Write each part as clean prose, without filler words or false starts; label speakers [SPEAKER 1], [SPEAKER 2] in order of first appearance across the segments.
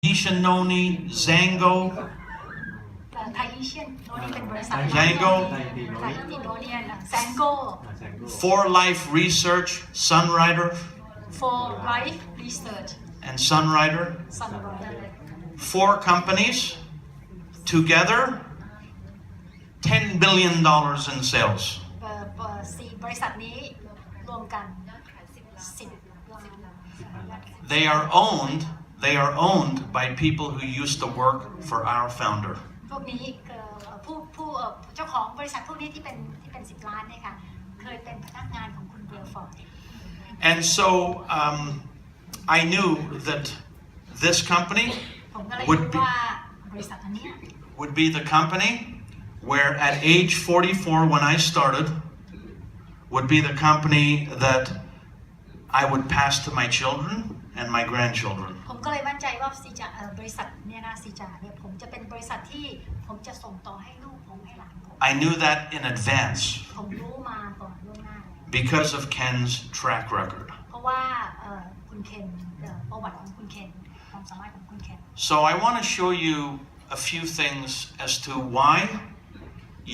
[SPEAKER 1] Tahitian Noni, Zango,
[SPEAKER 2] ไทยอีเชียนโนนี่เป็นบริษัท
[SPEAKER 1] Zango,
[SPEAKER 2] ไทยอินโดเนียนแซงโก้
[SPEAKER 1] For Life Research, Sunrider,
[SPEAKER 2] for life research
[SPEAKER 1] and Sunrider.
[SPEAKER 2] ซันไรเดอร์
[SPEAKER 1] Four companies together, $10 billion in sales.
[SPEAKER 2] สี่บริษัทนี้รวมกัน10
[SPEAKER 1] They are owned by people who used to work for our founder.
[SPEAKER 2] พวกนี้ผู้เจ้าของบริษัทพวกนี้ที่เป็น10 ล้านเนี่ยค่ะเคยเป็นพนักงานของคุณเบลฟอร์ด
[SPEAKER 1] And so I knew that this company
[SPEAKER 2] ผมก็เลย
[SPEAKER 1] would
[SPEAKER 2] รู้
[SPEAKER 1] be,
[SPEAKER 2] ว่าบริษัทอันเนี้ย
[SPEAKER 1] would be the company where at age 44 when I started would be the company that I would pass to my children and my grandchildren.
[SPEAKER 2] ผมก็เลยมั่นใจว่าซีจาบริษัทเนี่ยนะซีจาเนี่ยผมจะเป็นบริษัทที่ผมจะส่งต่อให้ลูกผมให้หลานผม
[SPEAKER 1] I knew that in advance
[SPEAKER 2] ผมรู้มาก่อนล่วงหน้า
[SPEAKER 1] because of Ken's track record.
[SPEAKER 2] เพราะว่าคุณเคนประวัติของคุณเคนความสามารถของคุณเคน
[SPEAKER 1] So I want to show you a few things as to why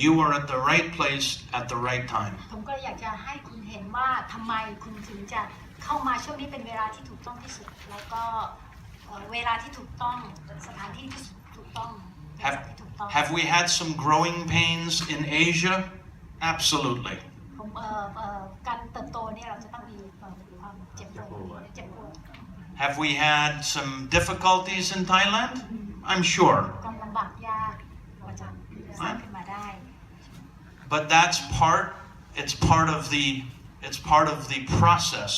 [SPEAKER 1] you are at the right place at the right time.
[SPEAKER 2] ผมก็อยากจะให้คุณเห็นว่าทำไมคุณถึงจะเข้ามาช่วงนี้เป็นเวลาที่ถูกต้องที่สุดแล้วก็เวลาที่ถูกต้องสถานที่ที่ถูกต้อง
[SPEAKER 1] Have we had some growing pains in Asia? Absolutely.
[SPEAKER 2] ผมการเติบโตเนี่ยเราจะต้องมีความเจ็บปวด
[SPEAKER 1] Have we had some difficulties in Thailand? I'm sure.
[SPEAKER 2] ความลำบากยากกว่าจะสร้างขึ้นมาได้
[SPEAKER 1] But that's it's part of the process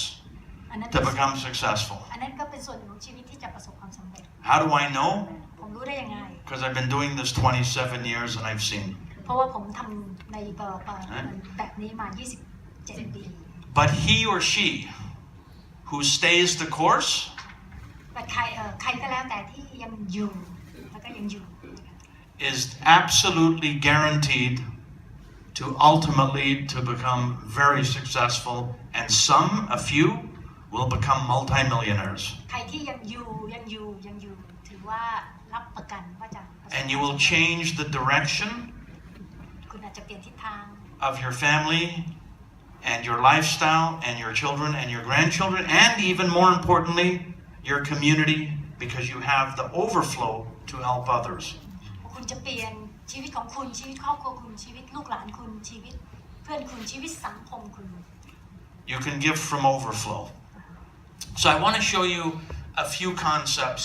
[SPEAKER 1] to become successful.
[SPEAKER 2] อันนั้นก็เป็นส่วนหนึ่งของชีวิตที่จะประสบความสำเร็จ
[SPEAKER 1] How do I know?
[SPEAKER 2] ผมรู้ได้ยังไง
[SPEAKER 1] Because I've been doing this 27 years and I've seen.
[SPEAKER 2] เพราะว่าผมทำในแบบนี้มา27 ปี
[SPEAKER 1] But he or she who stays the course
[SPEAKER 2] แต่ใครก็แล้วแต่ที่ยังอยู่แล้วก็ยังอยู่
[SPEAKER 1] is absolutely guaranteed to ultimately to become very successful, and a few will become multimillionaires.
[SPEAKER 2] ใครที่ยังอยู่ถือว่ารับประกันว่าจะ
[SPEAKER 1] And you will change the direction
[SPEAKER 2] คุณอาจจะเปลี่ยนทิศทาง
[SPEAKER 1] of your family and your lifestyle and your children and your grandchildren, and even more importantly, your community, because you have the overflow to help others.
[SPEAKER 2] คุณจะเปลี่ยนชีวิตของคุณชีวิตครอบครัวคุณชีวิตลูกหลานคุณชีวิตเพื่อนคุณชีวิตสังคมคุณ
[SPEAKER 1] You can give from overflow. So I want to show you a few concepts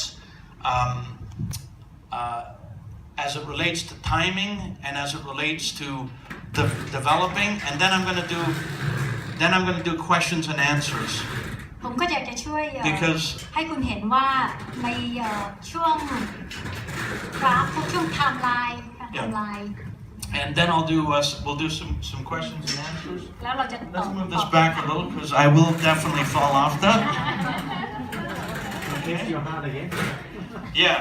[SPEAKER 1] as it relates to timing and as it relates to developing, and then I'm going to do questions and answers.
[SPEAKER 2] ผมก็อยากจะช่วย
[SPEAKER 1] Because
[SPEAKER 2] ให้คุณเห็นว่าในช่วงกราฟช่วงไทม์ไลน์
[SPEAKER 1] And then we'll do some questions and answers.
[SPEAKER 2] แล้วเราจะตอบ
[SPEAKER 1] Let's move this back a little because I will definitely fall off that. Okay. Yeah.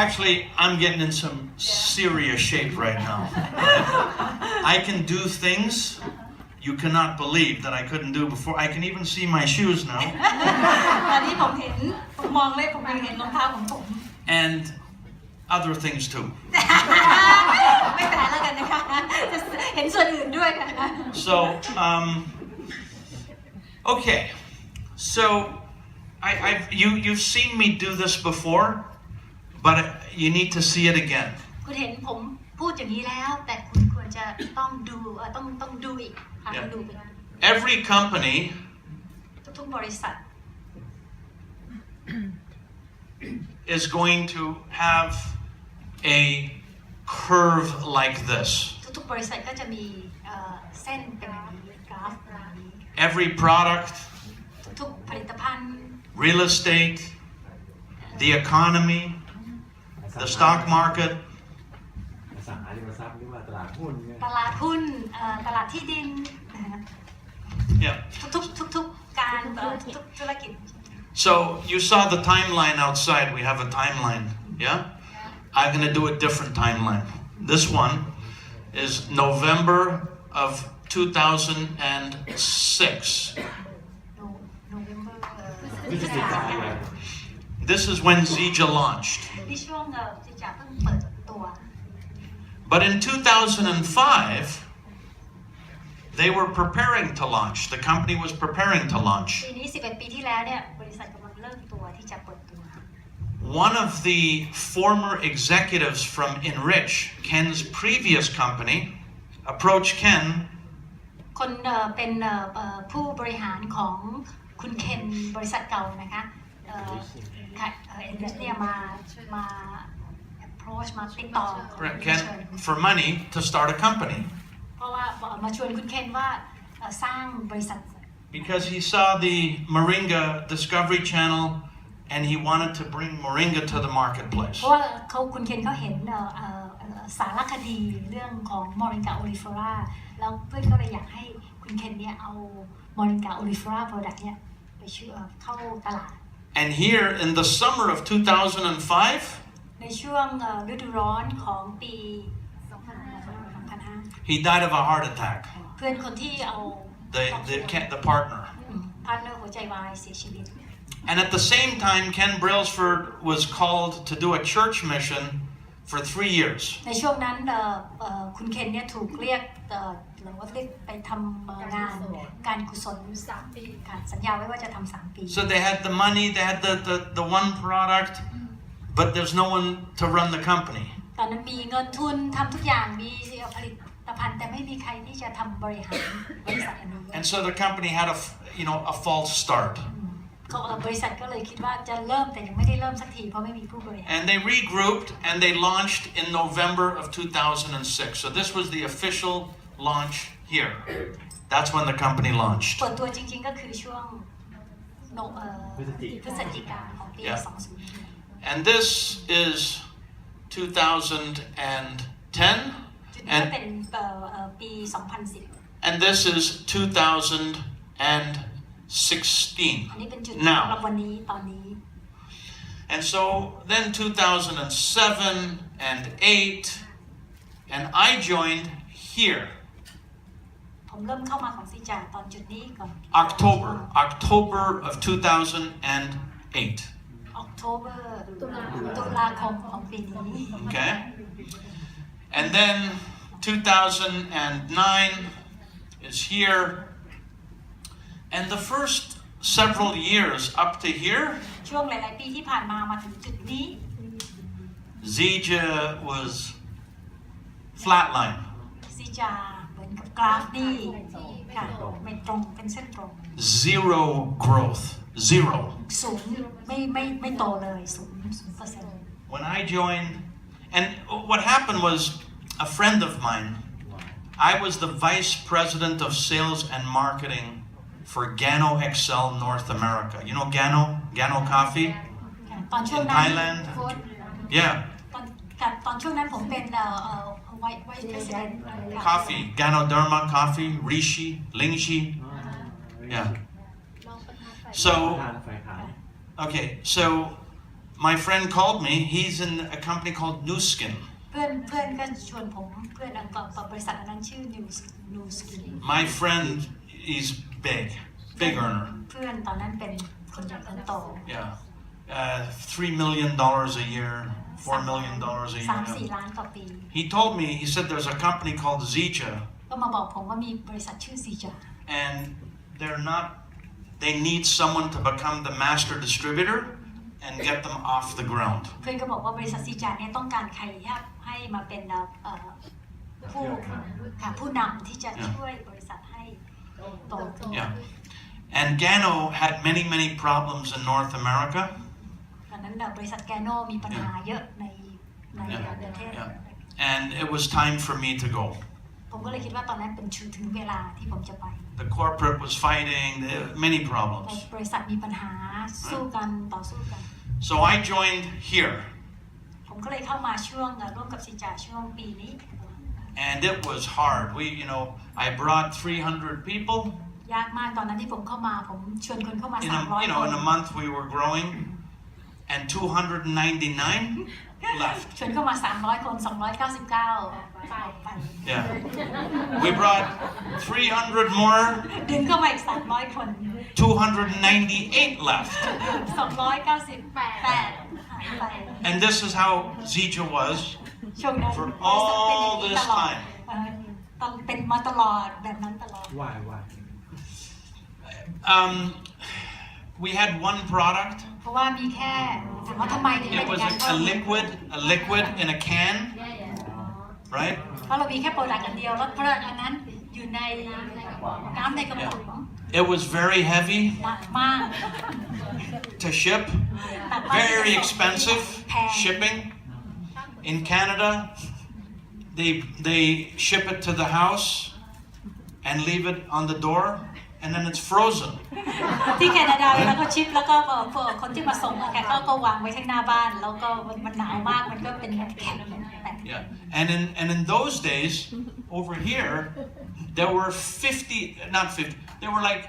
[SPEAKER 1] Actually, I'm getting in some serious shape right now. I can do things you cannot believe that I couldn't do before. I can even see my shoes now.
[SPEAKER 2] ตอนนี้ผมมองเลยผมยังเห็นรองเท้าของผม
[SPEAKER 1] And other things too.
[SPEAKER 2] ไม่แปลแล้วกันนะคะเห็นส่วนอื่นด้วยค่ะ
[SPEAKER 1] So, okay. So, you've seen me do this before, but you need to see it again.
[SPEAKER 2] คุณเห็นผมพูดอย่างนี้แล้วแต่คุณควรจะต้องดูอีกดูไป
[SPEAKER 1] Every company
[SPEAKER 2] ทุกบริษัท
[SPEAKER 1] is going to have a curve like this.
[SPEAKER 2] ทุกบริษัทก็จะมีเส้นเป็นแบบนี้กราฟแบบนี้
[SPEAKER 1] Every product,
[SPEAKER 2] ทุกผลิตภัณฑ์
[SPEAKER 1] real estate, the economy, the stock market,
[SPEAKER 2] ตลาดหุ้นตลาดที่ดิน
[SPEAKER 1] yeah.
[SPEAKER 2] ทุกการทุกธุรกิจ
[SPEAKER 1] So you saw the timeline outside. We have a timeline, yeah? I'm going to do a different timeline. This one is November of 2006. This is when Zija launched.
[SPEAKER 2] ในช่วงที่จะเพิ่งเปิดตัว
[SPEAKER 1] But in 2005, they were preparing to launch. The company was preparing to launch.
[SPEAKER 2] ปีนี้11 ปีที่แล้วเนี่ยบริษัทกำลังเริ่มตัวที่จะเปิดตัว
[SPEAKER 1] One of the former executives from Enrich, Ken's previous company, approached Ken
[SPEAKER 2] คนเป็นผู้บริหารของคุณเคนบริษัทเก่านะคะเนี่ยมา approach มาติดต่อ
[SPEAKER 1] Ken for money to start a company
[SPEAKER 2] เพราะว่ามาชวนคุณเคนว่าสร้างบริษัท
[SPEAKER 1] because he saw the Moringa Discovery Channel and he wanted to bring Moringa to the marketplace.
[SPEAKER 2] เพราะว่าคุณเคนเขาเห็นสารคดีเรื่องของ Moringa olifera แล้วเพื่อนก็เลยอยากให้คุณเคนเนี่ยเอา Moringa olifera product เนี่ยไปเข้าตลาด
[SPEAKER 1] And here in the summer of 2005,
[SPEAKER 2] ในช่วงฤดูร้อนของปี 2005
[SPEAKER 1] he died of a heart attack.
[SPEAKER 2] เพื่อนคนที่เอา
[SPEAKER 1] The partner.
[SPEAKER 2] พาร์ทเนอร์หัวใจวายเสียชีวิต
[SPEAKER 1] And at the same time, Ken Brailsford was called to do a church mission for 3 years.
[SPEAKER 2] ในช่วงนั้นคุณเคนเนี่ยถูกเรียกหรือว่าเรียกไปทำงานการกุศล3 ปีค่ะสัญญาไว้ว่าจะทำ3 ปี
[SPEAKER 1] So they had the money, they had the one product, but there's no one to run the company.
[SPEAKER 2] ตอนนั้นมีเงินทุนทำทุกอย่างมีผลิตภัณฑ์แต่ไม่มีใครที่จะทำบริหารบริษัทอันนี้
[SPEAKER 1] And so the company had a false start.
[SPEAKER 2] บริษัทก็เลยคิดว่าจะเริ่มแต่ยังไม่ได้เริ่มสักทีเพราะไม่มีผู้บริหาร
[SPEAKER 1] And they regrouped and they launched in November of 2006. So this was the official launch here. That's when the company launched.
[SPEAKER 2] เปิดตัวจริงๆก็คือช่วงพฤศจิกายนของปี 2010
[SPEAKER 1] And this is 2010.
[SPEAKER 2] จะเป็นปี 2010
[SPEAKER 1] And this is 2016.
[SPEAKER 2] อันนี้เป็นจุดสำหรับ
[SPEAKER 1] Now.
[SPEAKER 2] วันนี้ตอนนี้
[SPEAKER 1] And so then 2007 and 8, and I joined here.
[SPEAKER 2] ผมเริ่มเข้ามาของซีจาตอนจุดนี้ก่อน
[SPEAKER 1] October of 2008.
[SPEAKER 2] October ตุลาคมของปีนี้
[SPEAKER 1] Okay? And then 2009 is here. And the first several years up to here,
[SPEAKER 2] ช่วงหลายๆปีที่ผ่านมามาถึงจุดนี้
[SPEAKER 1] Zija was flatline.
[SPEAKER 2] ซีจาเหมือนกับกราฟนี่ค่ะไม่ตรงเป็นเส้นตรง
[SPEAKER 1] Zero growth. Zero.
[SPEAKER 2] ศูนย์ไม่โตเลย0%.
[SPEAKER 1] When I joined, and what happened was a friend of mine, I was the vice president of sales and marketing for Gano XL North America. You know Gano coffee
[SPEAKER 2] ตอนช่วง
[SPEAKER 1] in
[SPEAKER 2] นั้น
[SPEAKER 1] Thailand? Yeah,
[SPEAKER 2] ตอนช่วงนั้นผมเป็นvice president
[SPEAKER 1] coffee. Ganoderma coffee, Rishi, Lingxi. Yeah. So, okay, so my friend called me. He's in a company called New Skin.
[SPEAKER 2] เพื่อนก็ชวนผมเพื่อนบริษัทนั้นชื่อ New Skin
[SPEAKER 1] My friend, he's big earner.
[SPEAKER 2] เพื่อนตอนนั้นเป็นคนใหญ่คนโต
[SPEAKER 1] Yeah. $3 million a year, $4 million a year.
[SPEAKER 2] 3-4 ล้านต่อปี
[SPEAKER 1] He told me, he said there's a company called Zija,
[SPEAKER 2] ก็มาบอกผมว่ามีบริษัทชื่อซีจา
[SPEAKER 1] and they need someone to become the master distributor and get them off the ground.
[SPEAKER 2] เพื่อนก็บอกว่าบริษัทซีจาเนี่ยต้องการใครให้มาเป็นผู้นำที่จะช่วยบริษัทให้โต
[SPEAKER 1] Yeah. And Gano had many problems in North America.
[SPEAKER 2] ตอนนั้นบริษัทแกโนมีปัญหาเยอะในประเทศ
[SPEAKER 1] Yeah. And it was time for me to go.
[SPEAKER 2] ผมก็เลยคิดว่าตอนนั้นเป็นถึงเวลาที่ผมจะไป
[SPEAKER 1] The corporate was fighting, there were many problems.
[SPEAKER 2] บริษัทมีปัญหาสู้กันต่อสู้กัน
[SPEAKER 1] So I joined here.
[SPEAKER 2] ผมก็เลยเข้ามาช่วงร่วมกับซีจาช่วงปีนี้
[SPEAKER 1] And it was hard. I brought 300 people.
[SPEAKER 2] ยากมากตอนนั้นที่ผมเข้ามาผมชวนคนเข้ามา300 คน
[SPEAKER 1] In a month we were growing, and 299 left.
[SPEAKER 2] ชวนเข้ามา300 คน299ไป
[SPEAKER 1] Yeah. We brought 300 more,
[SPEAKER 2] ดึงเข้ามาอีก300 คน
[SPEAKER 1] 298 left.
[SPEAKER 2] 298หายไป
[SPEAKER 1] And this is how Zija was
[SPEAKER 2] ช่วงนั้น
[SPEAKER 1] for
[SPEAKER 2] บริษัทเป็นอย่าง
[SPEAKER 1] all
[SPEAKER 2] นี้
[SPEAKER 1] this
[SPEAKER 2] ตลอด
[SPEAKER 1] time.
[SPEAKER 2] เป็นมาตลอดแบบนั้นตลอด
[SPEAKER 3] Why?
[SPEAKER 1] We had one product.
[SPEAKER 2] เพราะว่ามีแค่ถามว่าทำไมถึงเป็น
[SPEAKER 1] It
[SPEAKER 2] อ
[SPEAKER 1] was
[SPEAKER 2] ย่างนั้น
[SPEAKER 1] a liquid in a can, right?
[SPEAKER 2] เพราะเรามีแค่โปรดักต์อันเดียวแล้วโปรดักต์อันนั้นอยู่ในน้ำในกระป๋อง
[SPEAKER 1] It was very heavy
[SPEAKER 2] หนักมาก
[SPEAKER 1] to ship,
[SPEAKER 2] หนักมาก
[SPEAKER 1] very expensive
[SPEAKER 2] แพง
[SPEAKER 1] shipping. In Canada, they ship it to the house and leave it on the door, and then it's frozen.
[SPEAKER 2] ที่แคนาดาเวลาเขาชิปแล้วก็คนที่มาส่งแกก็วางไว้ข้างหน้าบ้านแล้วก็มันหนาวมากมันก็เป็นแข็งแบบ
[SPEAKER 1] Yeah, and in those days, over here, there were 50, there were like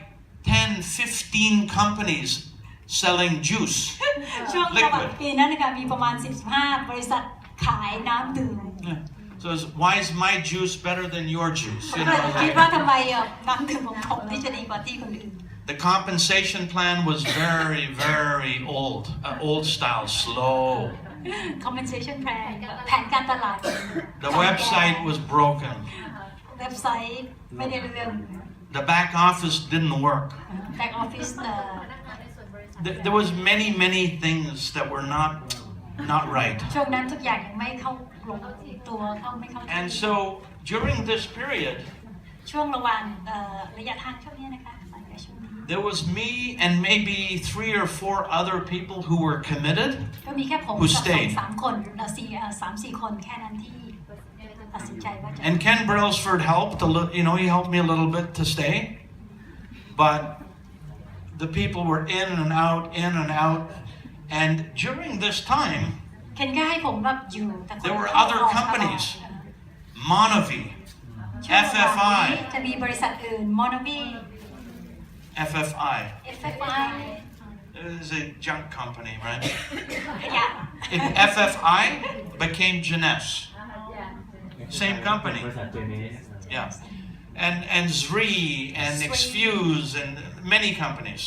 [SPEAKER 1] 10, 15 companies selling juice,
[SPEAKER 2] ช่วงประมาณปีนั้นนะคะมีประมาณ15 บริษัทขายน้ำดื่ม
[SPEAKER 1] Yeah. So why is my juice better than your juice?
[SPEAKER 2] คิดว่าทำไมน้ำดื่มของผมที่จะดีกว่าที่คนอื่น
[SPEAKER 1] The compensation plan was very, very old style, slow.
[SPEAKER 2] compensation plan แผนการตลาด
[SPEAKER 1] The website was broken.
[SPEAKER 2] เว็บไซต์ไม่ได้เรื่อง
[SPEAKER 1] The back office didn't work.
[SPEAKER 2] back office
[SPEAKER 1] There was many things that were not right.
[SPEAKER 2] ช่วงนั้นทุกอย่างยังไม่เข้าลงตัวไม่เข้า
[SPEAKER 1] And so during this period,
[SPEAKER 2] ช่วงระหว่างระยะทางช่วงนี้นะคะช่วงนี้
[SPEAKER 1] there was me and maybe 3 or 4 other people who were committed,
[SPEAKER 2] ก็มีแค่ผม
[SPEAKER 1] who
[SPEAKER 2] กับ
[SPEAKER 1] stayed.
[SPEAKER 2] 3 คน3-4 คนแค่นั้นที่ตัดสินใจว่าจะ
[SPEAKER 1] And Ken Brailsford helped he helped me a little bit to stay, but the people were in and out, and during this time,
[SPEAKER 2] เคนก็ให้ผมแบบอยู่แต่คน
[SPEAKER 1] there were
[SPEAKER 2] เข้า
[SPEAKER 1] other
[SPEAKER 2] ออกตลอด
[SPEAKER 1] companies, Monavi,
[SPEAKER 2] ช่วงระหว่าง
[SPEAKER 1] FFI,
[SPEAKER 2] นี้จะมีบริษัทอื่น Monavi
[SPEAKER 1] FFI.
[SPEAKER 2] FFI
[SPEAKER 1] It is a junk company, right?
[SPEAKER 2] อย่า
[SPEAKER 1] If FFI became Jeunesse, same company.
[SPEAKER 3] บริษัทเจเนส
[SPEAKER 1] Yeah, and Zri and Excuse and many companies.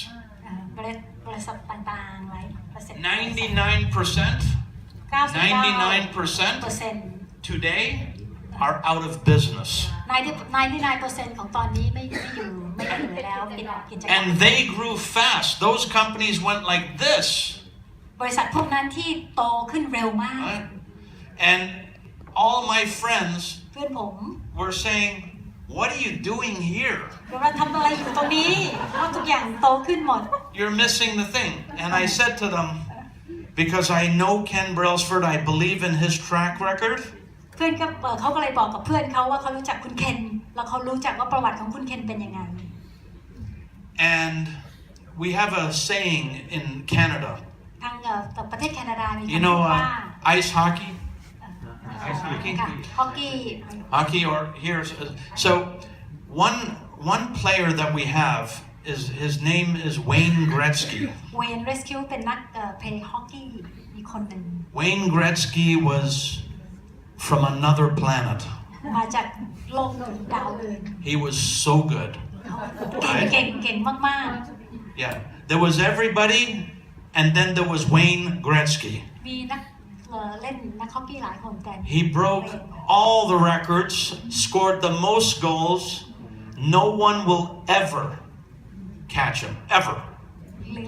[SPEAKER 2] บริษัทต่างๆหลายเปอร์เซ็นต์
[SPEAKER 1] 99%, 99% today are out of business.
[SPEAKER 2] 99% ของตอนนี้ไม่อยู่ไม่เหลือแล้วปิดกิจการ
[SPEAKER 1] And they grew fast. Those companies went like this.
[SPEAKER 2] บริษัทพวกนั้นที่โตขึ้นเร็วมาก
[SPEAKER 1] Right? And all my friends
[SPEAKER 2] เพื่อนผม
[SPEAKER 1] were saying, what are you doing here?
[SPEAKER 2] เราทำอะไรอยู่ตรงนี้เพราะทุกอย่างโตขึ้นหมด
[SPEAKER 1] You're missing the thing. And I said to them, because I know Ken Brailsford, I believe in his track record.
[SPEAKER 2] เพื่อนก็เขาก็เลยบอกกับเพื่อนเขาว่าเขารู้จักคุณเคนแล้วเขารู้จักว่าประวัติของคุณเคนเป็นยังไง
[SPEAKER 1] And we have a saying in Canada.
[SPEAKER 2] ทางประเทศแคนาดามี
[SPEAKER 1] You
[SPEAKER 2] คำ
[SPEAKER 1] know,
[SPEAKER 2] ว่า
[SPEAKER 1] ice hockey?
[SPEAKER 2] ฮอกกี้
[SPEAKER 1] Hockey or here. So one player that we have his name is Wayne Gretzky.
[SPEAKER 2] เวนเรสคิวเป็นนักเพลย์ฮอกกี้มีคนหนึ่ง
[SPEAKER 1] Wayne Gretzky was from another planet.
[SPEAKER 2] มาจากโลกอื่นดาวอื่น
[SPEAKER 1] He was so good.
[SPEAKER 2] เก่งมาก
[SPEAKER 1] Yeah. There was everybody, and then there was Wayne Gretzky.
[SPEAKER 2] ๆมีนักเล่นนักฮอกกี้หลายคนแต่
[SPEAKER 1] He broke all the records, scored the most goals. No one will ever catch him, ever.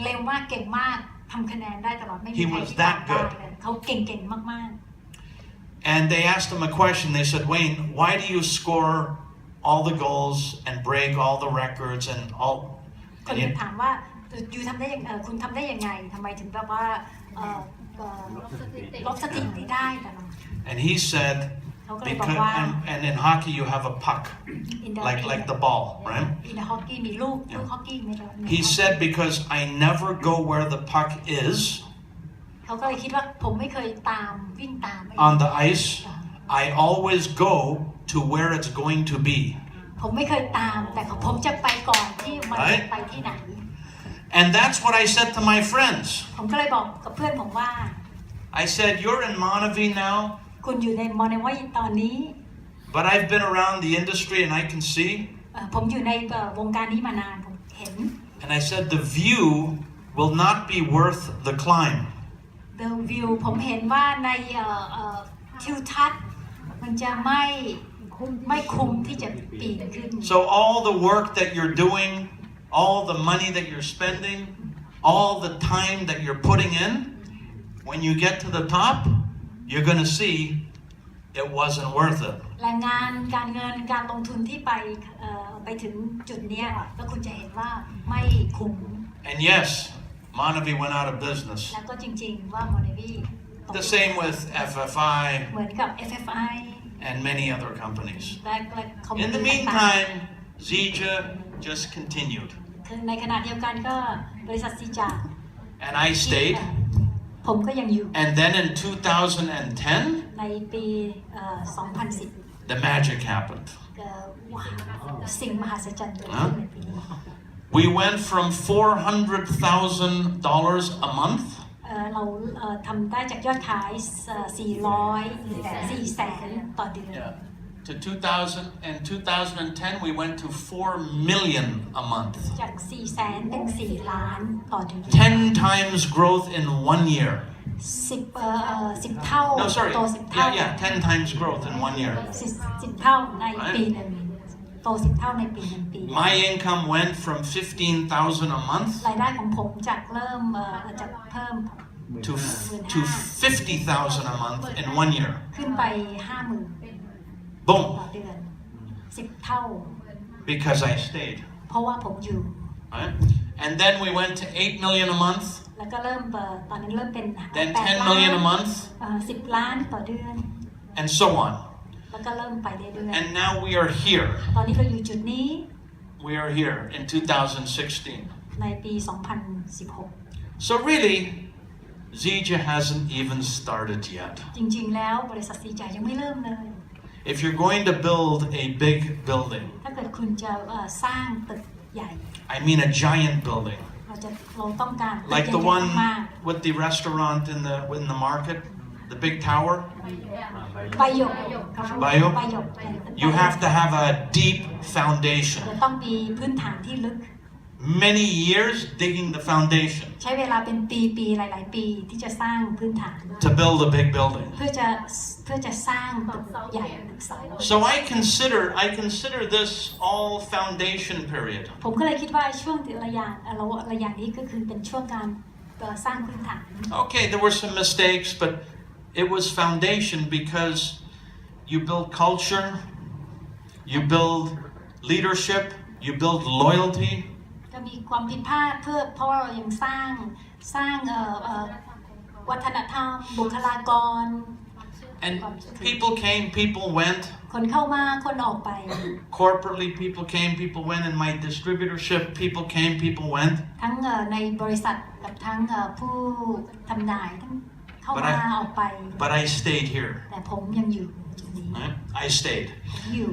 [SPEAKER 2] เร็วมากเก่งมากทำคะแนนได้ตลอดไม่มี
[SPEAKER 1] He
[SPEAKER 2] ใคร
[SPEAKER 1] was
[SPEAKER 2] ที่
[SPEAKER 1] that
[SPEAKER 2] ทำได้
[SPEAKER 1] good.
[SPEAKER 2] เลยเขาเก่งมาก
[SPEAKER 1] And they asked him a question. They said, Wayne, why do you score all the goals and break all the records and all?
[SPEAKER 2] ๆคนถามว่าอยู่ทำได้ยังคุณทำได้ยังไงทำไมถึงแบบว่าลบสถิติได้ตลอด
[SPEAKER 1] And he said, because, and in hockey you have a puck, like the ball, right?
[SPEAKER 2] ในฮอกกี้มีลูกฮอกกี้ไม่รู้
[SPEAKER 1] He said, because I never go where the puck is
[SPEAKER 2] เขาก็เลยคิดว่าผมไม่เคยวิ่งตาม
[SPEAKER 1] on the ice. I always go to where it's going to be.
[SPEAKER 2] ผมไม่เคยตามแต่ผมจะไปก่อนที่มันจะไปที่ไหน
[SPEAKER 1] And that's what I said to my friends.
[SPEAKER 2] ผมก็เลยบอกกับเพื่อนผมว่า
[SPEAKER 1] I said, you're in Monavie now,
[SPEAKER 2] คุณอยู่ในมอนิวตอนนี้
[SPEAKER 1] but I've been around the industry and I can see.
[SPEAKER 2] ผมอยู่ในวงการนี้มานานผมเห็น
[SPEAKER 1] And I said, the view will not be worth the climb.
[SPEAKER 2] The view ผมเห็นว่าในทิวทัศน์มันจะไม่คุ้มที่จะปีนขึ้น
[SPEAKER 1] So all the work that you're doing, all the money that you're spending, all the time that you're putting in, when you get to the top, you're going to see it wasn't worth it.
[SPEAKER 2] แรงงานการเงินการลงทุนที่ไปถึงจุดเนี้ยแล้วคุณจะเห็นว่าไม่คุ้ม
[SPEAKER 1] And yes, Monavie went out of business.
[SPEAKER 2] แล้วก็จริงๆว่ามอนิวี
[SPEAKER 1] The same with FFI
[SPEAKER 2] เหมือนกับ FFI
[SPEAKER 1] and many other companies.
[SPEAKER 2] และคอมพานี
[SPEAKER 1] In the meantime, Zija just continued.
[SPEAKER 2] คือในขณะเดียวกันก็บริษัทซีจา
[SPEAKER 1] And I stayed.
[SPEAKER 2] ผมก็ยังอยู่
[SPEAKER 1] And then in 2010,
[SPEAKER 2] ในปี 2010
[SPEAKER 1] the magic happened.
[SPEAKER 2] ว้าวสิ่งมหัศจรรย์เกิดขึ้นในปีนี้
[SPEAKER 1] We went from $400,000 a month
[SPEAKER 2] เราทำได้จากยอดขาย400 ต่อเดือน
[SPEAKER 1] to 2010 we went to 4 million a month.
[SPEAKER 2] จาก 400,000 เป็น 4 ล้านต่อเดือน
[SPEAKER 1] 10 times growth in 1 year.
[SPEAKER 2] 10 เท่า
[SPEAKER 1] No, sorry.
[SPEAKER 2] โต 10 เท่า
[SPEAKER 1] Yeah, 10 times growth in 1 year.
[SPEAKER 2] 10 เท่าในปีหนึ่งโต 10 เท่าในปีหนึ่งปี
[SPEAKER 1] My income went from 15,000 a month
[SPEAKER 2] รายได้ของผมจากเริ่มจากเพิ่ม
[SPEAKER 1] to 50,000 a month in 1 year.
[SPEAKER 2] ขึ้นไป 50,000
[SPEAKER 1] Boom.
[SPEAKER 2] ต่อเดือน 10 เท่า
[SPEAKER 1] Because I stayed.
[SPEAKER 2] เพราะว่าผมอยู่
[SPEAKER 1] Right? And then we went to 8 million a month,
[SPEAKER 2] แล้วก็เริ่มตอนนั้นเริ่มเป็น
[SPEAKER 1] then
[SPEAKER 2] 8
[SPEAKER 1] 10 million a month,
[SPEAKER 2] 10 ล้านต่อเดือน
[SPEAKER 1] and so on.
[SPEAKER 2] แล้วก็เริ่มไปเรื่อย
[SPEAKER 1] And now we are here.
[SPEAKER 2] ๆตอนนี้เราอยู่จุดนี้
[SPEAKER 1] We are here in 2016.
[SPEAKER 2] ในปี 2016
[SPEAKER 1] So really, Zija hasn't even started yet.
[SPEAKER 2] จริงๆแล้วบริษัทซีจ่ายังไม่เริ่มเลย
[SPEAKER 1] If you're going to build a big building,
[SPEAKER 2] ถ้าเกิดคุณจะสร้างตึกใหญ่
[SPEAKER 1] I mean a giant building,
[SPEAKER 2] เราต้องการตึก
[SPEAKER 1] like
[SPEAKER 2] ให
[SPEAKER 1] the
[SPEAKER 2] ญ่
[SPEAKER 1] one
[SPEAKER 2] ๆมาก
[SPEAKER 1] with the restaurant in the market, the big tower,
[SPEAKER 2] ๆใบหยก
[SPEAKER 1] ใบหยก
[SPEAKER 2] ใบหยก
[SPEAKER 1] you have to have a deep foundation.
[SPEAKER 2] จะต้องมีพื้นฐานที่ลึก
[SPEAKER 1] Many years digging the foundation
[SPEAKER 2] ใช้เวลาเป็นปีๆหลายๆปีที่จะสร้างพื้นฐาน
[SPEAKER 1] to build a big building.
[SPEAKER 2] เพื่อจะสร้างตึกใหญ่ตึกเสา
[SPEAKER 1] So I consider this all foundation period.
[SPEAKER 2] ผมก็เลยคิดว่าช่วงระยะนี้ก็คือเป็นช่วงการสร้างพื้นฐาน
[SPEAKER 1] Okay, there were some mistakes, but it was foundation because you build culture, you build leadership, you build loyalty.
[SPEAKER 2] ก็มีความผิดพลาดเพราะเรายังสร้างวัฒนธรรมบุคลากร
[SPEAKER 1] And people came, people went.
[SPEAKER 2] คนเข้ามาคนออกไป
[SPEAKER 1] Corporately, people came, people went. In my distributorship, people came, people went.
[SPEAKER 2] ทั้งในบริษัทกับทั้งผู้ทำนายทั้งเข้ามาออกไป
[SPEAKER 1] But I stayed here.
[SPEAKER 2] แต่ผมยังอยู่จุดนี้
[SPEAKER 1] Right? I stayed.
[SPEAKER 2] อยู่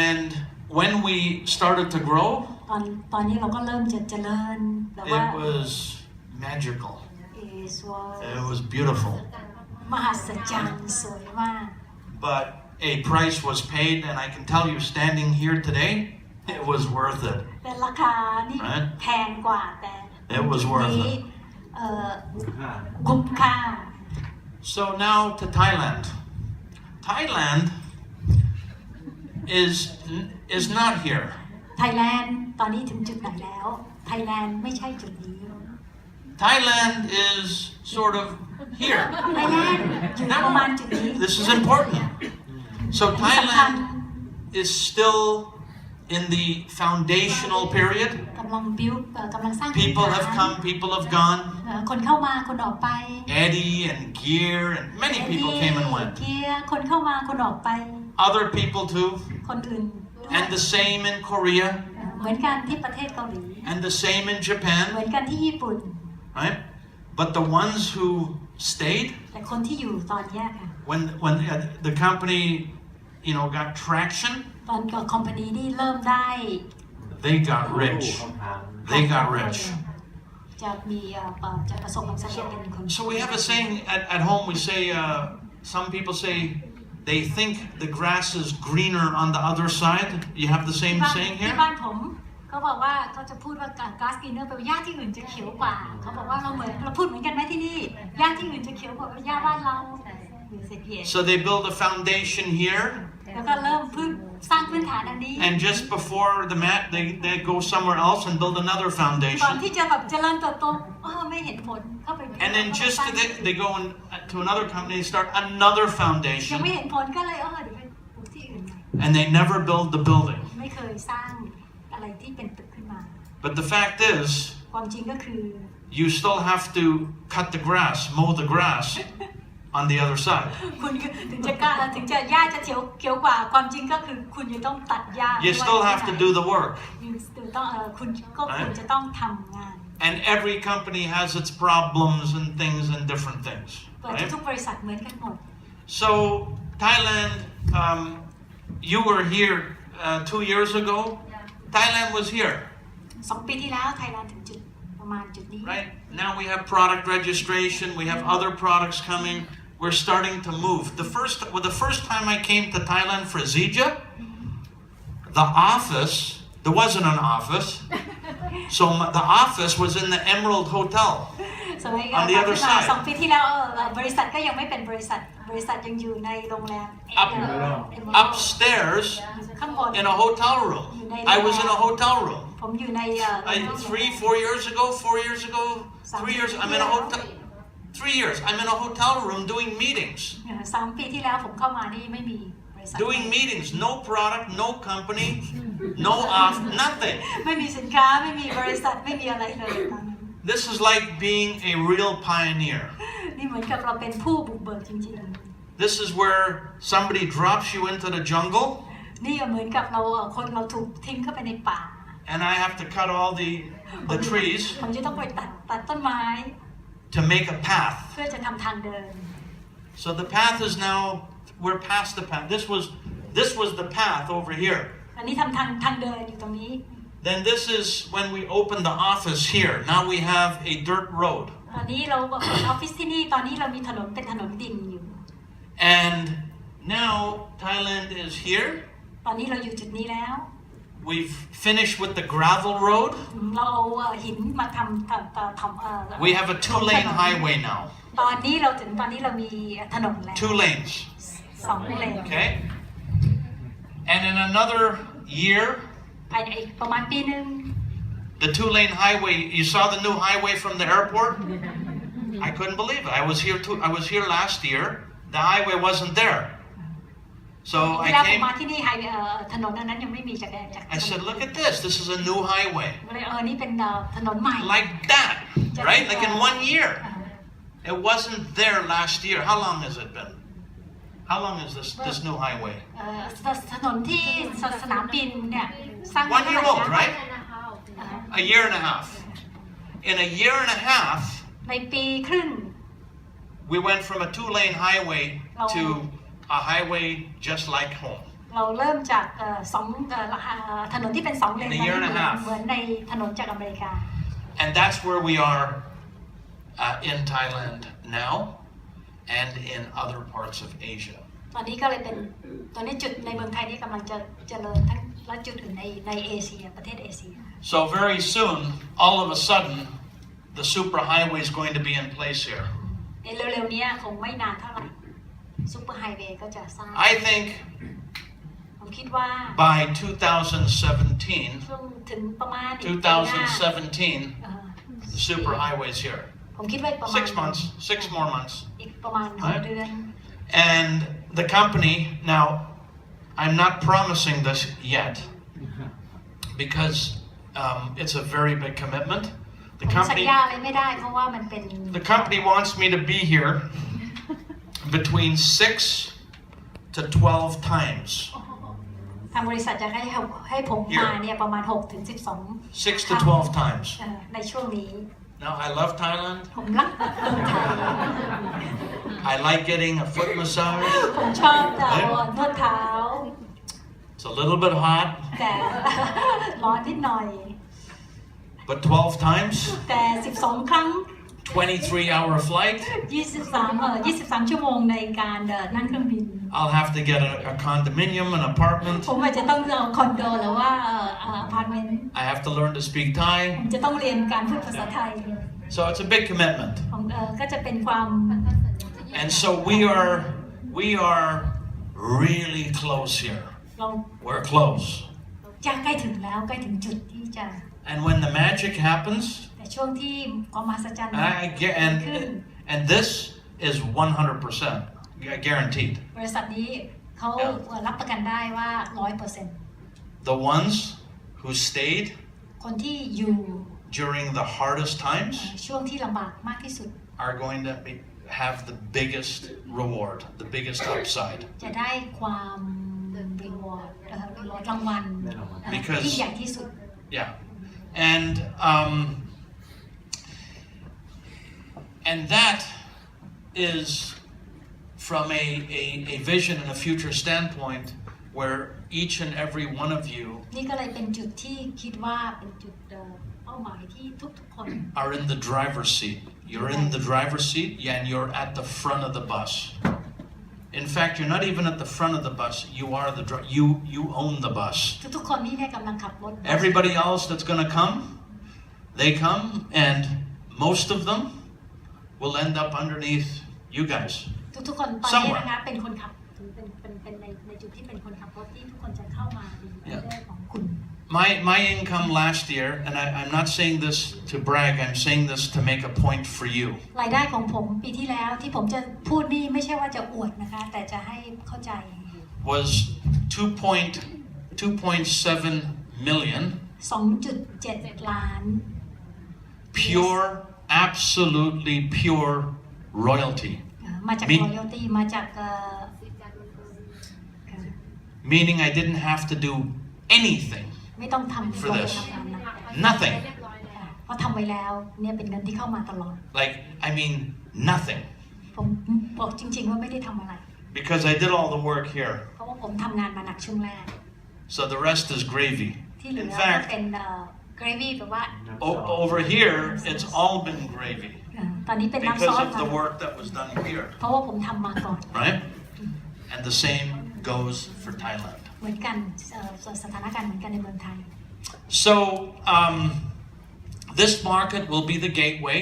[SPEAKER 1] And when we started to grow,
[SPEAKER 2] ตอนนี้เราก็เริ่มจะเจริญแต่ว่า
[SPEAKER 1] it was magical.
[SPEAKER 2] it
[SPEAKER 1] It was beautiful.
[SPEAKER 2] มหัศจรรย์สวยมาก
[SPEAKER 1] But a price was paid, and I can tell you, standing here today, it was worth it.
[SPEAKER 2] แต่ราคานี่แพงกว่าแต่
[SPEAKER 1] It was worth it.
[SPEAKER 2] คุ้มค่า
[SPEAKER 1] So now to Thailand. Thailand is not here.
[SPEAKER 2] ไทยแลนด์ตอนนี้ถึงจุดไหนแล้วไทยแลนด์ไม่ใช่จุดนี้
[SPEAKER 1] Thailand is sort of here.
[SPEAKER 2] ไทยแลนด์อยู่ประมาณจุดนี้
[SPEAKER 1] This is important. So Thailand is still in the foundational period.
[SPEAKER 2] กำลังสร้าง
[SPEAKER 1] People have come, people have gone.
[SPEAKER 2] คนเข้ามาคนออกไป
[SPEAKER 1] Eddie and Gear and many people came and went.
[SPEAKER 2] เกียร์คนเข้ามาคนออกไป
[SPEAKER 1] Other people too.
[SPEAKER 2] คนอื่น
[SPEAKER 1] And the same in Korea.
[SPEAKER 2] เหมือนกันที่ประเทศเกาหลี
[SPEAKER 1] And the same in
[SPEAKER 2] เหมื
[SPEAKER 1] Japan.
[SPEAKER 2] อนกันที่ญี่ปุ่น
[SPEAKER 1] Right? But the ones who stayed,
[SPEAKER 2] แต่คนที่อยู่ตอนนี้ค่ะ
[SPEAKER 1] when the company, got traction,
[SPEAKER 2] ตอนกับคอมพานีนี่เริ่มได้
[SPEAKER 1] they got rich. They got rich.
[SPEAKER 2] จะมีจะประสบความสำเร็จเป็นคน
[SPEAKER 1] So we have a saying at home. We say some people say they think the grass is greener on the other side. You have the same saying
[SPEAKER 2] ที่
[SPEAKER 1] here.
[SPEAKER 2] บ้านผมเขาบอกว่าเขาจะพูดว่าก๊าซกรีนเนอร์แปลว่าหญ้าที่อื่นจะเขียวกว่าเขาบอกว่าเราพูดเหมือนกันไหมที่นี่หญ้าที่อื่นจะเขียวกว่าหญ้าบ้านเรา
[SPEAKER 1] So they build a foundation here.
[SPEAKER 2] แล้วก็เริ่มสร้างพื้นฐานอันนี้
[SPEAKER 1] And just before the mat, they go somewhere else and build another
[SPEAKER 2] ก่อน
[SPEAKER 1] foundation.
[SPEAKER 2] ที่จะแบบเจริญเติบโตไม่เห็นผลเข้าไป
[SPEAKER 1] And then just they go to another company and start another
[SPEAKER 2] ยัง
[SPEAKER 1] foundation.
[SPEAKER 2] ไม่เห็นผลก็เลยเดี๋ยวไปปลูกที่อื่น
[SPEAKER 1] And they never build the building.
[SPEAKER 2] ไม่เคยสร้างอะไรที่เป็นตึกขึ้นมา
[SPEAKER 1] But the fact is,
[SPEAKER 2] ความจริงก็คือ
[SPEAKER 1] you still have to cut the grass, mow the grass on the other side.
[SPEAKER 2] คุณถึงจะหญ้าจะเขียวกว่าความจริงก็คือคุณยังต้องตัดหญ้า
[SPEAKER 1] You still have to do the work.
[SPEAKER 2] คุณจะต้องทำงาน
[SPEAKER 1] And every company has its problems and things and different things.
[SPEAKER 2] ทุกบริษัทเหมือนกันหมด
[SPEAKER 1] So Thailand, you were here 2 years ago. Thailand was here.
[SPEAKER 2] 2 ปีที่แล้วไทยแลนด์ถึงจุดประมาณจุดนี้
[SPEAKER 1] Right? Now we have product registration. We have other products coming. We're starting to move. The first time I came to Thailand for Zija, the office, there wasn't an office. So the office was in the Emerald Hotel on the other side.
[SPEAKER 2] 2 ปีที่แล้วบริษัทก็ยังไม่เป็นบริษัทยังอยู่ในโรงแรม
[SPEAKER 1] Upstairs
[SPEAKER 2] ข้างบน
[SPEAKER 1] in a hotel room. I was in a hotel room.
[SPEAKER 2] ผมอยู่ใน
[SPEAKER 1] 4 years ago, 3 years, I'm in a hotel. 3 years, I'm in a hotel room doing meetings.
[SPEAKER 2] 3 ปีที่แล้วผมเข้ามานี่ไม่มีบริษัท
[SPEAKER 1] Doing meetings, no product, no company, no off, nothing.
[SPEAKER 2] ไม่มีสินค้าไม่มีบริษัทไม่มีอะไรเลยตอนนั้น
[SPEAKER 1] This is like being a real pioneer.
[SPEAKER 2] นี่เหมือนกับเราเป็นผู้บุกเบิกจริง
[SPEAKER 1] This is where somebody drops you into the jungle
[SPEAKER 2] ๆนี่ก็เหมือนกับเราถูกทิ้งเข้าไปในป่า
[SPEAKER 1] and I have to cut all the trees
[SPEAKER 2] ผมจะต้องไปตัดต้นไม้
[SPEAKER 1] to make a path.
[SPEAKER 2] เพื่อจะทำทางเดิน
[SPEAKER 1] So the path is now, we're past the path. This was the path over here.
[SPEAKER 2] อันนี้ทำทางเดินอยู่ตรงนี้
[SPEAKER 1] Then this is when we open the office here. Now we have a dirt road.
[SPEAKER 2] ตอนนี้เราออฟฟิศที่นี่ตอนนี้เรามีถนนเป็นถนนดินอยู่
[SPEAKER 1] And now Thailand is here.
[SPEAKER 2] ตอนนี้เราอยู่จุดนี้แล้ว
[SPEAKER 1] We've finished with the gravel road.
[SPEAKER 2] เราเอาหินมาทำ
[SPEAKER 1] We have a 2-lane highway now.
[SPEAKER 2] ตอนนี้เรามีถนนแล้ว
[SPEAKER 1] 2 lanes.
[SPEAKER 2] 2 เลน
[SPEAKER 1] Okay? And in another year,
[SPEAKER 2] ภายในอีกประมาณปีนึง
[SPEAKER 1] the 2-lane highway, you saw the new highway from the airport? I couldn't believe it. I was here last year. The highway wasn't there. So I came,
[SPEAKER 2] มาที่นี่ถนนนั้นยังไม่มีจาก
[SPEAKER 1] I said, look at this. This is a new highway.
[SPEAKER 2] นี่เป็นถนนใหม่
[SPEAKER 1] Like that, right? Like in 1 year. It wasn't there last year. How long has it been? How long is this new highway?
[SPEAKER 2] ถนนที่สนามบินเนี่ยสร้าง
[SPEAKER 1] 1 year old, right? A year and a half. In a year and a half,
[SPEAKER 2] ในปีครึ่ง
[SPEAKER 1] we went from a 2-lane highway to a highway just like home.
[SPEAKER 2] เราเริ่มจากถนนที่เป็น2 เลน
[SPEAKER 1] In a year and a half.
[SPEAKER 2] เหมือนในถนนจากอเมริกา
[SPEAKER 1] And that's where we are in Thailand now and in other parts of Asia.
[SPEAKER 2] ตอนนี้ก็เลยเป็นตอนนี้จุดในเมืองไทยนี่กำลังจะเจริญทั้งและจุดอื่นในเอเชียประเทศเอเชีย
[SPEAKER 1] So very soon, all of a sudden, the super highway is going to be in place here.
[SPEAKER 2] ในเร็วๆนี้คงไม่นานเท่าไหร่ซุปเปอร์ไฮเวย์ก็จะสร้าง
[SPEAKER 1] I think
[SPEAKER 2] ผมคิดว่า
[SPEAKER 1] by 2017,
[SPEAKER 2] ช่วงถึงประมาณ
[SPEAKER 1] 2017, the super highway is here.
[SPEAKER 2] ผมคิดว่าประมาณ
[SPEAKER 1] 6 months, 6 more months.
[SPEAKER 2] อีกประมาณ6 เดือน
[SPEAKER 1] And the company, now, I'm not promising this yet because it's a very big commitment. The
[SPEAKER 2] ผมสัญญาอะไรไม่ได้เพราะว่ามันเป็น
[SPEAKER 1] The company wants me to be here between 6 to 12 times.
[SPEAKER 2] ทางบริษัทจะให้ผมมาเนี่ยประมาณ6 ถึง 12
[SPEAKER 1] 6 to 12 times.
[SPEAKER 2] ในช่วงนี้
[SPEAKER 1] Now, I love Thailand.
[SPEAKER 2] ผมรักเมืองไทย
[SPEAKER 1] I like getting a foot massage.
[SPEAKER 2] ผมชอบนวดเท้า
[SPEAKER 1] It's a little bit hot.
[SPEAKER 2] แต่ร้อนนิดหน่อย
[SPEAKER 1] But 12 times,
[SPEAKER 2] แต่ 12 ครั้ง
[SPEAKER 1] 23-hour flight,
[SPEAKER 2] 23 ชั่วโมงในการนั่งเครื่องบิน
[SPEAKER 1] I'll have to get a condominium, an apartment.
[SPEAKER 2] ผมอาจจะต้องเอาคอนโดหรือว่าอพาร์ตเมนต์
[SPEAKER 1] I have to learn to speak Thai.
[SPEAKER 2] ผมจะต้องเรียนการพูดภาษาไทย
[SPEAKER 1] So it's a big commitment.
[SPEAKER 2] ผมก็จะเป็นความ
[SPEAKER 1] And so we are really close here.
[SPEAKER 2] เรา
[SPEAKER 1] We're close.
[SPEAKER 2] จะใกล้ถึงแล้วใกล้ถึงจุดที่จะ
[SPEAKER 1] And when the magic happens,
[SPEAKER 2] แต่ช่วงที่ความมหัศจรรย์
[SPEAKER 1] and this is 100% guaranteed.
[SPEAKER 2] บริษัทนี้เขารับประกันได้ว่า 100%
[SPEAKER 1] The ones who stayed
[SPEAKER 2] คนที่อยู่
[SPEAKER 1] during the hardest times
[SPEAKER 2] ช่วงที่ลำบากมากที่สุด
[SPEAKER 1] are going to have the biggest reward, the biggest upside.
[SPEAKER 2] จะได้ความreward รางวัลที่ใหญ่ที่สุด
[SPEAKER 1] Yeah, and that is from a vision and a future standpoint where each and every one of you
[SPEAKER 2] นี่ก็เลยเป็นจุดที่คิดว่าเป็นจุดเป้าหมายที่ทุกๆคน
[SPEAKER 1] are in the driver's seat. You're in the driver's seat, and you're at the front of the bus. In fact, you're not even at the front of the bus. You are you own the bus.
[SPEAKER 2] ทุกๆคนที่ได้กำลังขับรถ
[SPEAKER 1] Everybody else that's going to come, they come, and most of them will end up underneath you guys.
[SPEAKER 2] ทุกๆคนตอนนี้นะคะเป็นคนขับเป็นในจุดที่เป็นคนขับรถที่ทุกคนจะเข้ามาในเรื่องของคุณ
[SPEAKER 1] My income last year, and I'm not saying this to brag, I'm saying this to make a point for you.
[SPEAKER 2] รายได้ของผมปีที่แล้วที่ผมจะพูดนี่ไม่ใช่ว่าจะอวดนะคะแต่จะให้เข้าใจ
[SPEAKER 1] Was 2.7 million
[SPEAKER 2] 2.7 ล้าน
[SPEAKER 1] pure, absolutely pure royalty.
[SPEAKER 2] มาจาก royalty มาจาก
[SPEAKER 1] meaning I didn't have to do anything
[SPEAKER 2] ไม่ต้องทำ
[SPEAKER 1] for this.
[SPEAKER 2] ทำงานหนัก
[SPEAKER 1] Nothing.
[SPEAKER 2] เพราะทำไว้แล้วเนี่ยเป็นเงินที่เข้ามาตลอด
[SPEAKER 1] Like, I mean, nothing.
[SPEAKER 2] ผมบอกจริงๆว่าไม่ได้ทำอะไร
[SPEAKER 1] Because I did all the work here.
[SPEAKER 2] เพราะว่าผมทำงานมาหนักช่วงแรก
[SPEAKER 1] So the rest is gravy.
[SPEAKER 2] ที่เหลือ
[SPEAKER 1] In
[SPEAKER 2] ก็
[SPEAKER 1] fact,
[SPEAKER 2] เป็นgravy แปลว่า
[SPEAKER 1] over here, it's all been gravy.
[SPEAKER 2] ตอนนี้เป็นน้ำซอ
[SPEAKER 1] Because
[SPEAKER 2] ส
[SPEAKER 1] of the work that was done here.
[SPEAKER 2] เพราะว่าผมทำมาก่อน
[SPEAKER 1] Right? And the same goes for Thailand.
[SPEAKER 2] เหมือนกันสถานการณ์เหมือนกันในเมืองไทย
[SPEAKER 1] So, this market will be the gateway.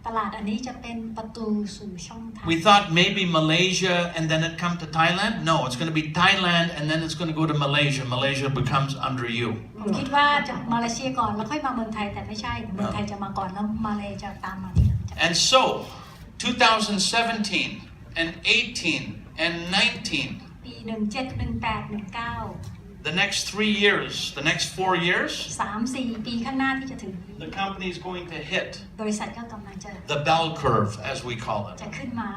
[SPEAKER 2] ตลาดอันนี้จะเป็นประตูสู่ช่องทาง
[SPEAKER 1] We thought maybe Malaysia and then it come to Thailand. No, it's going to be Thailand and then it's going to go to Malaysia. Malaysia becomes under you.
[SPEAKER 2] ผมคิดว่าจะมาเลเซียก่อนแล้วค่อยมาเมืองไทยแต่ไม่ใช่เมืองไทยจะมาก่อนแล้วมาเลจะตามมาทีหลัง
[SPEAKER 1] And so, 2017 and 18 and 19.
[SPEAKER 2] ปี 17 18 19
[SPEAKER 1] The next 3 years, the next 4 years,
[SPEAKER 2] 3-4 ปีข้างหน้าที่จะถึง
[SPEAKER 1] the company is going to hit
[SPEAKER 2] บริษัทก็กำลังจะ
[SPEAKER 1] the bell curve, as we call it.
[SPEAKER 2] จะขึ้นมา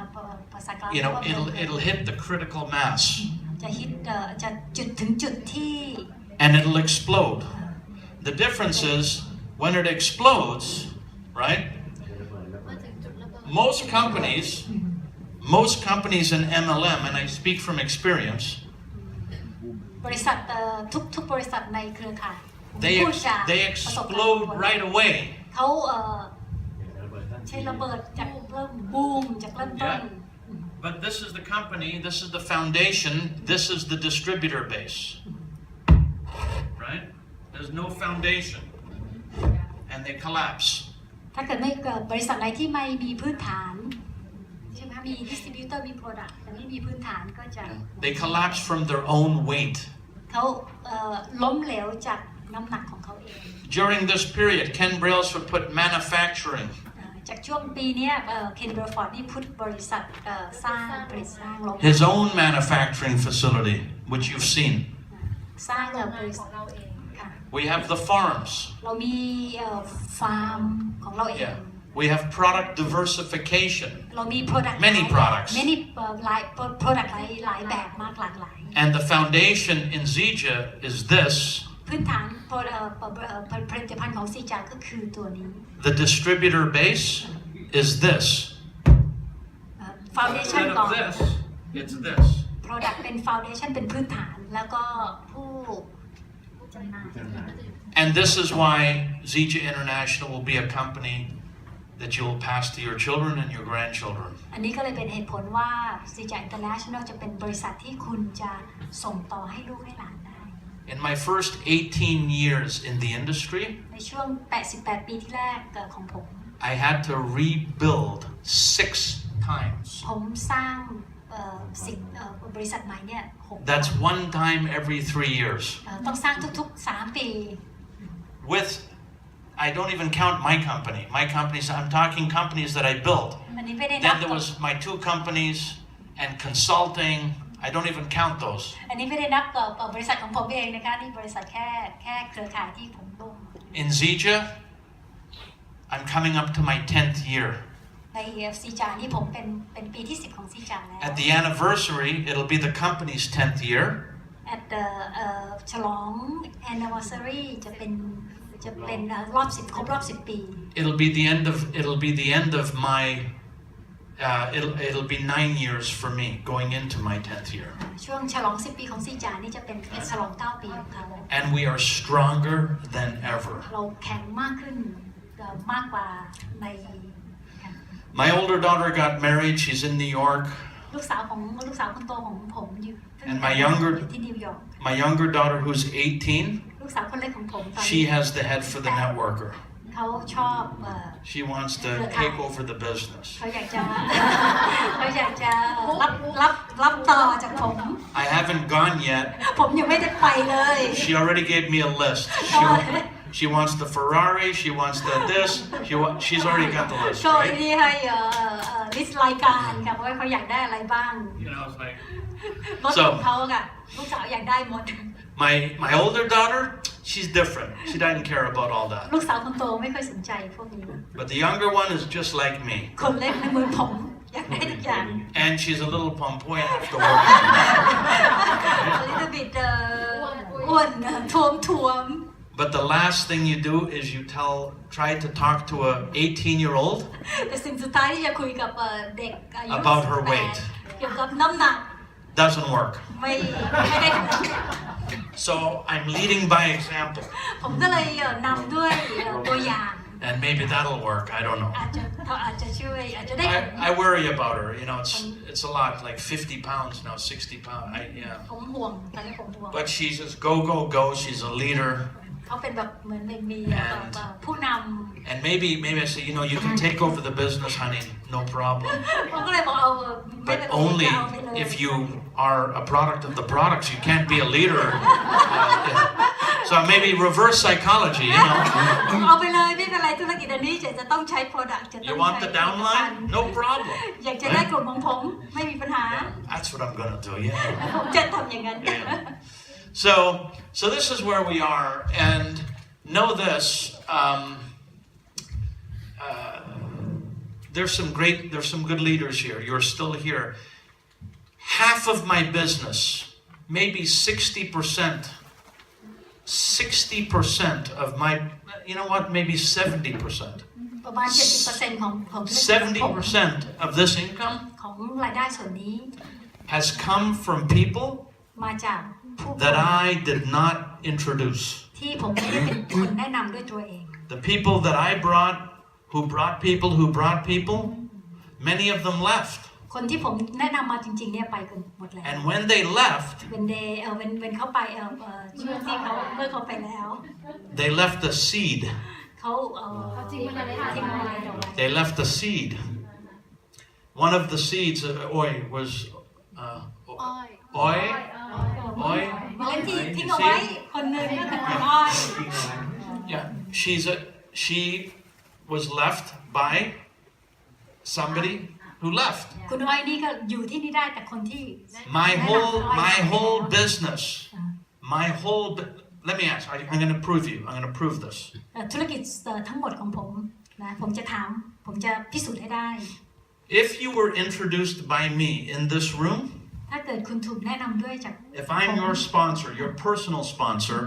[SPEAKER 2] ภาษากลาง
[SPEAKER 1] You know, it'll hit the critical mass
[SPEAKER 2] จะฮิตจะจุดถึงจุดที่
[SPEAKER 1] and it'll explode. The difference is when it explodes, right? Most companies in MLM, and I speak from experience,
[SPEAKER 2] บริษัททุกบริษัทในเครือข่าย
[SPEAKER 1] they explode right away.
[SPEAKER 2] เขาใช้ระเบิดจากเริ่มบูมจากเริ่มต้น
[SPEAKER 1] But this is the company, this is the foundation, this is the distributor base. Right? There's no foundation. And they collapse.
[SPEAKER 2] ถ้าเกิดไม่เกิดบริษัทไหนที่ไม่มีพื้นฐานใช่ไหมมี distributor มี product แต่ไม่มีพื้นฐานก็จะ
[SPEAKER 1] They collapse from their own weight.
[SPEAKER 2] เขาล้มเหลวจากน้ำหนักของเขาเอง
[SPEAKER 1] During this period, Ken Brailsford put manufacturing.
[SPEAKER 2] จากช่วงปีนี้เคนเบอร์ฟอร์ดนี่พุทธบริษัทสร้างโรงงาน
[SPEAKER 1] His own manufacturing facility, which you've seen.
[SPEAKER 2] สร้างบริษัท
[SPEAKER 1] We have the farms.
[SPEAKER 2] เรามีฟาร์มของเราเอง
[SPEAKER 1] We have product diversification.
[SPEAKER 2] เรามี product
[SPEAKER 1] Many products.
[SPEAKER 2] many หลาย product หลายแบบมากหลากหลาย
[SPEAKER 1] And the foundation in Zija is this.
[SPEAKER 2] พื้นฐานผลิตภัณฑ์ของซีจาก็คือตัวนี้
[SPEAKER 1] The distributor base is this.
[SPEAKER 2] foundation
[SPEAKER 1] Instead
[SPEAKER 2] ก่อน
[SPEAKER 1] of this, it's this.
[SPEAKER 2] product เป็น foundation เป็นพื้นฐานแล้วก็ผู้ จำหน่าย
[SPEAKER 1] And this is why Zija International will be a company that you will pass to your children and your grandchildren.
[SPEAKER 2] อันนี้ก็เลยเป็นเหตุผลว่า Zija International จะเป็นบริษัทที่คุณจะส่งต่อให้ลูกให้หลานได้
[SPEAKER 1] In my first 18 years in the industry,
[SPEAKER 2] ในช่วง 88 ปีที่แรกของผม
[SPEAKER 1] I had to rebuild 6 times.
[SPEAKER 2] ผมสร้างบริษัทใหม่เนี่ย6
[SPEAKER 1] That's 1 time every 3 years.
[SPEAKER 2] ต้องสร้างทุกๆ 3 ปี
[SPEAKER 1] With, I don't even count my company. My companies, I'm talking companies that I built.
[SPEAKER 2] อันนี้ไม่ได้นับ
[SPEAKER 1] Then there was my 2 companies and consulting. I don't even count those.
[SPEAKER 2] อันนี้ไม่ได้นับบริษัทของผมเองนะคะนี่บริษัทแค่เครือข่ายที่ผมร่วม
[SPEAKER 1] In Zija, I'm coming up to my 10th year.
[SPEAKER 2] ในZijaนี่ผมเป็นปีที่ 10 ของZijaแล้ว
[SPEAKER 1] At the anniversary, it'll be the company's 10th year.
[SPEAKER 2] at the ฉลอง anniversary จะเป็นรอบ10ครบรอบ10 ปี
[SPEAKER 1] It'll be the end of my it'll be 9 years for me going into my 10th year.
[SPEAKER 2] ช่วงฉลอง10 ปีของZijaนี่จะเป็นฉลอง9 ปีของเขา
[SPEAKER 1] And we are stronger than ever.
[SPEAKER 2] เราแข็งมากขึ้นมากกว่าใน
[SPEAKER 1] My older daughter got married. She's in New York.
[SPEAKER 2] ลูกสาวคนโตของผมอยู่
[SPEAKER 1] And
[SPEAKER 2] ที่นิวยอร์ก
[SPEAKER 1] my younger daughter, who's 18,
[SPEAKER 2] ลูกสาวคนเล็กของผมตอน
[SPEAKER 1] she
[SPEAKER 2] นี้
[SPEAKER 1] has the head for the networker.
[SPEAKER 2] เขาชอบ
[SPEAKER 1] She wants to take over the business.
[SPEAKER 2] เขาอยากจะรับต่อจากผม
[SPEAKER 1] I haven't gone yet.
[SPEAKER 2] ผมยังไม่ได้ไปเลย
[SPEAKER 1] She already gave me a list. She wants the Ferrari. She wants the this. She's already got the list,
[SPEAKER 2] โชว์
[SPEAKER 1] right?
[SPEAKER 2] นี่ให้ลิสต์รายการค่ะว่าเขาอยากได้อะไรบ้าง
[SPEAKER 1] You know, it's like
[SPEAKER 2] รถของเขาค่ะลูกสาวอยากได้หมด
[SPEAKER 1] my older daughter. She's different. She doesn't care about all that.
[SPEAKER 2] ลูกสาวคนโตไม่ค่อยสนใจพวกนี้
[SPEAKER 1] But the younger one is just like me.
[SPEAKER 2] คนเล็กในมือผมอยากได้ทุกอย่าง
[SPEAKER 1] And she's a little pompoy afterwards.
[SPEAKER 2] a little bit อ้วนท้วม
[SPEAKER 1] But the last thing you do is you try to talk to a 18-year-old
[SPEAKER 2] แต่สิ่งสุดท้ายที่จะคุยกับเด็กอายุ
[SPEAKER 1] about her weight.
[SPEAKER 2] เกี่ยวกับน้ำหนัก
[SPEAKER 1] Doesn't work.
[SPEAKER 2] ไม่ได้ผล
[SPEAKER 1] So I'm leading by example.
[SPEAKER 2] ผมก็เลยนำด้วยตัวอย่าง
[SPEAKER 1] And maybe that'll work. I don't know.
[SPEAKER 2] อาจจะช่วยอาจจะได้
[SPEAKER 1] I worry about her. You know, it's a lot, like 50 pounds now, 60 pounds. Yeah.
[SPEAKER 2] ผมห่วงตอนนี้ผมห่วง
[SPEAKER 1] But she's just go. She's a leader.
[SPEAKER 2] เขาเป็นแบบเหมือนมีผู้นำ
[SPEAKER 1] And maybe I say, you know, you can take over the business, honey. No problem.
[SPEAKER 2] ผมก็เลยบอกเอาไม่
[SPEAKER 1] But
[SPEAKER 2] เป็นไร
[SPEAKER 1] only
[SPEAKER 2] เอาไปเลย
[SPEAKER 1] if you are a product of the products. You can't be a leader. So maybe reverse psychology, you know.
[SPEAKER 2] เอาไปเลยไม่เป็นไรธุรกิจอันนี้จะต้องใช้ product จะต้อง
[SPEAKER 1] You want the
[SPEAKER 2] ใช้
[SPEAKER 1] downline? No problem.
[SPEAKER 2] อยากจะได้กลุ่มของผมไม่มีปัญหา
[SPEAKER 1] That's what I'm gonna do. Yeah.
[SPEAKER 2] ผมจะทำอย่างนั้น
[SPEAKER 1] So this is where we are, and know this. There's some good leaders here. You're still here. Half of my business, maybe 60% of my, you know what? Maybe 70%.
[SPEAKER 2] ประมาณ 70% ของ
[SPEAKER 1] 70% of this income
[SPEAKER 2] ของรายได้ส่วนนี้
[SPEAKER 1] has come from people
[SPEAKER 2] มาจากผู้คน
[SPEAKER 1] that I did not introduce.
[SPEAKER 2] ที่ผมไม่ได้เป็นคนแนะนำด้วยตัวเอง
[SPEAKER 1] The people that I brought, who brought people, many of them left.
[SPEAKER 2] คนที่ผมแนะนำมาจริงๆเนี่ยไปกันหมดแล้ว
[SPEAKER 1] And when they left,
[SPEAKER 2] when เขาไปช่วงที่เขาเมื่อเขาไปแล้ว
[SPEAKER 1] they left a seed.
[SPEAKER 2] เขาทิ้งอะไรเอาไว้
[SPEAKER 1] They left a seed. One of the seeds, was oi.
[SPEAKER 2] เมล็ดที่ทิ้งเอาไว้คนหนึ่งก็คือคุณอ้อย
[SPEAKER 1] Yeah, she was left by somebody who left.
[SPEAKER 2] คุณอ้อยนี่ก็อยู่ที่นี่ได้แต่คนที่
[SPEAKER 1] My whole business, let me ask, I'm going to prove you, I'm going to prove this.
[SPEAKER 2] ธุรกิจทั้งหมดของผมนะผมจะถามผมจะพิสูจน์ให้ได้
[SPEAKER 1] If you were introduced by me in this room,
[SPEAKER 2] ถ้าเกิดคุณถูกแนะนำด้วยจาก
[SPEAKER 1] if I'm your sponsor, your personal sponsor,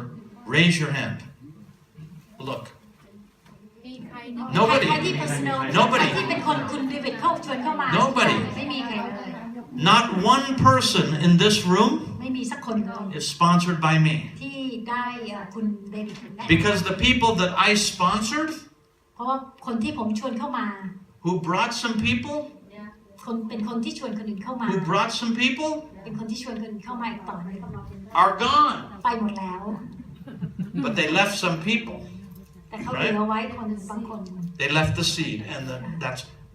[SPEAKER 1] raise your hand. Look. Nobody.
[SPEAKER 2] ใครที่ personal ใคร
[SPEAKER 1] Nobody.
[SPEAKER 2] ที่เป็นคนคุณดิวิดเข้าชวนเข้ามา
[SPEAKER 1] Nobody.
[SPEAKER 2] ไม่มีใครเลย
[SPEAKER 1] Not one person in this room
[SPEAKER 2] ไม่มีสักคนเลย
[SPEAKER 1] is sponsored by me.
[SPEAKER 2] ที่ ได้คุณเดวิดแน่
[SPEAKER 1] Because the people that I sponsored,
[SPEAKER 2] เพราะว่าคนที่ผมชวนเข้ามา
[SPEAKER 1] who brought some people,
[SPEAKER 2] เป็นคนที่ชวนคนอื่นเข้ามา
[SPEAKER 1] who brought some people,
[SPEAKER 2] เป็นคนที่ชวนคนอื่นเข้ามาอีกต่อหนึ่ง
[SPEAKER 1] are gone.
[SPEAKER 2] ไปหมดแล้ว
[SPEAKER 1] But they left some people.
[SPEAKER 2] แต่เขาเหลือไว้คนบางคน
[SPEAKER 1] They left the seed, and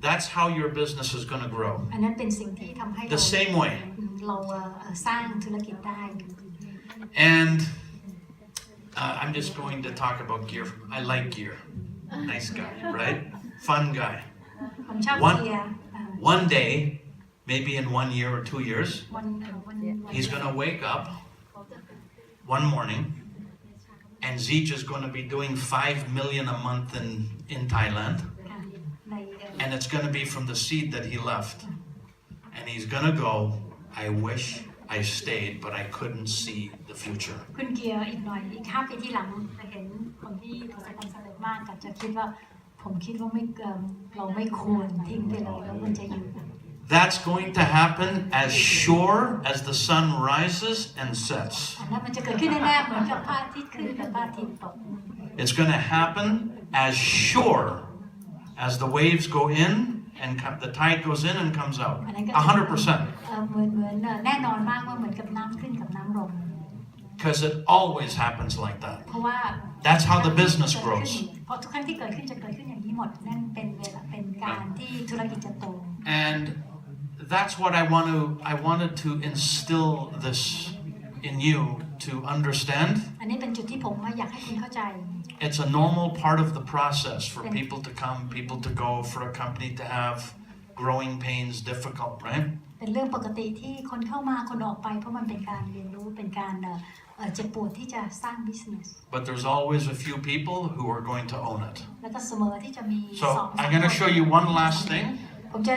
[SPEAKER 1] that's how your business is going to grow.
[SPEAKER 2] อันนั้นเป็นสิ่งที่ทำให้
[SPEAKER 1] The same way.
[SPEAKER 2] เราสร้างธุรกิจได้
[SPEAKER 1] And I'm just going to talk about gear. I like gear. Nice guy, right? Fun guy.
[SPEAKER 2] ผมชอบเกียร์
[SPEAKER 1] One day, maybe in 1 year or 2 years, he's going to wake up one morning, and Zija is going to be doing 5 million a month in Thailand, and it's going to be from the seed that he left. And he's going to go, I wish I stayed, but I couldn't see the future.
[SPEAKER 2] คุณเกียร์อีกหน่อยอีก5 ปีที่หลังจะเห็นคนที่ประสบความสำเร็จมากกับจะคิดว่าผมคิดว่าเราไม่ควรทิ้งไปเลยแล้วมันจะอยู่
[SPEAKER 1] That's going to happen as sure as the sun rises and sets.
[SPEAKER 2] อันนั้นมันจะเกิดขึ้นแน่ๆเหมือนกับพระอาทิตย์ขึ้นกับพระอาทิตย์ตก
[SPEAKER 1] It's going to happen as sure as the waves go in and the tide goes in and comes out. 100%.
[SPEAKER 2] เหมือนแน่นอนมากว่าเหมือนกับน้ำขึ้นกับน้ำลง
[SPEAKER 1] Because it always happens like that.
[SPEAKER 2] เพราะว่า
[SPEAKER 1] That's how the business grows.
[SPEAKER 2] เพราะทุกครั้งที่เกิดขึ้นจะเกิดขึ้นอย่างนี้หมดนั่นเป็นเวลาเป็นการที่ธุรกิจจะโต
[SPEAKER 1] And that's what I wanted to instill this in you to understand.
[SPEAKER 2] อันนี้เป็นจุดที่ผมอยากให้คุณเข้าใจ
[SPEAKER 1] It's a normal part of the process for people to come, people to go, for a company to have growing pains, difficult, right?
[SPEAKER 2] เป็นเรื่องปกติที่คนเข้ามาคนออกไปเพราะมันเป็นการเรียนรู้เป็นการเจ็บปวดที่จะสร้าง business.
[SPEAKER 1] But there's always a few people who are going to own it.
[SPEAKER 2] แล้วก็เสมอที่จะมี
[SPEAKER 1] So I'm going to show you one last thing.
[SPEAKER 2] ผมจะ